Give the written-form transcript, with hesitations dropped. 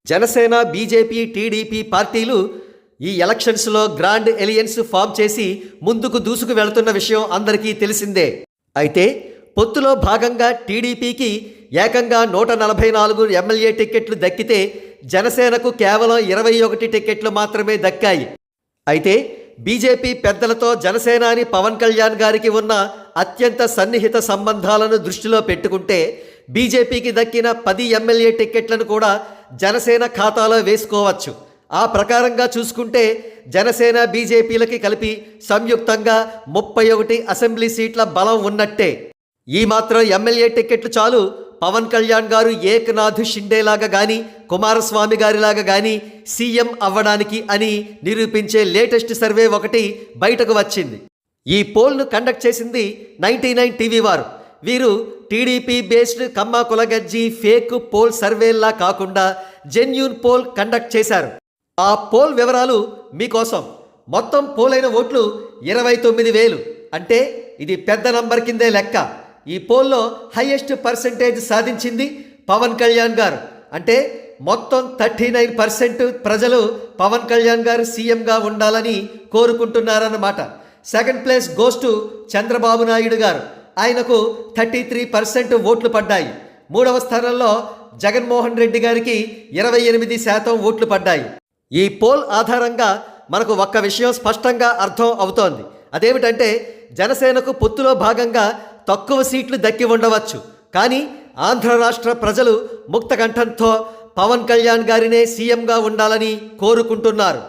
Janasena, BJP, TDP పార్టీలు ఈ ఎలక్షన్స్లో గ్రాండ్ ఎలియన్స్ ఫామ్ చేసి ముందుకు దూసుకు వెళుతున్న విషయం అందరికీ తెలిసిందే. అయితే పొత్తులో భాగంగా టీడీపీకి ఏకంగా 144 ఎమ్మెల్యే టిక్కెట్లు దక్కితే జనసేనకు కేవలం 21 టిక్కెట్లు మాత్రమే దక్కాయి. అయితే బీజేపీ పెద్దలతో జనసేనాని పవన్ కళ్యాణ్ గారికి ఉన్న అత్యంత సన్నిహిత సంబంధాలను దృష్టిలో పెట్టుకుంటే బీజేపీకి దక్కిన 10 ఎమ్మెల్యే టిక్కెట్లను కూడా జనసేన ఖాతాలో వేసుకోవచ్చు. ఆ ప్రకారంగా చూసుకుంటే జనసేన, బీజేపీలకి కలిపి సంయుక్తంగా 31 అసెంబ్లీ సీట్ల బలం ఉన్నట్టే. ఈ మాత్రం ఎమ్మెల్యే టిక్కెట్లు చాలు పవన్ కళ్యాణ్ గారు ఏకనాథ్ షిండేలాగా కానీ, కుమారస్వామి గారిలాగా కానీ సీఎం అవ్వడానికి అని నిరూపించే లేటెస్ట్ సర్వే ఒకటి బయటకు వచ్చింది. ఈ పోల్ను కండక్ట్ చేసింది 99 టీవీ వారు. వీరు టీడీపీ బేస్డ్ కమ్మ కులగజ్జి ఫేక్ పోల్ సర్వేలా కాకుండా జెన్యూన్ పోల్ కండక్ట్ చేశారు. ఆ పోల్ వివరాలు మీకోసం. మొత్తం పోలైన ఓట్లు 29,000. అంటే ఇది పెద్ద నంబర్ కిందే లెక్క. ఈ పోల్లో హైయెస్ట్ పర్సెంటేజ్ సాధించింది పవన్ కళ్యాణ్ గారు. అంటే మొత్తం 39% ప్రజలు పవన్ కళ్యాణ్ గారు సీఎంగా ఉండాలని కోరుకుంటున్నారన్నమాట. Second place goes to Chandrababu Naidu garu. ఆయనకు 33% ఓట్లు పడ్డాయి. మూడవ స్థానంలో జగన్మోహన్ రెడ్డి గారికి 28% ఓట్లు పడ్డాయి. ఈ పోల్ ఆధారంగా మనకు ఒక్క విషయం స్పష్టంగా అర్థం అవుతోంది. అదేమిటంటే జనసేనకు పొత్తులో భాగంగా తక్కువ సీట్లు దక్కి ఉండవచ్చు, కానీ ఆంధ్ర రాష్ట్ర ప్రజలు ముక్తకంఠంతో పవన్ కళ్యాణ్ గారినే సీఎంగా ఉండాలని కోరుకుంటున్నారు.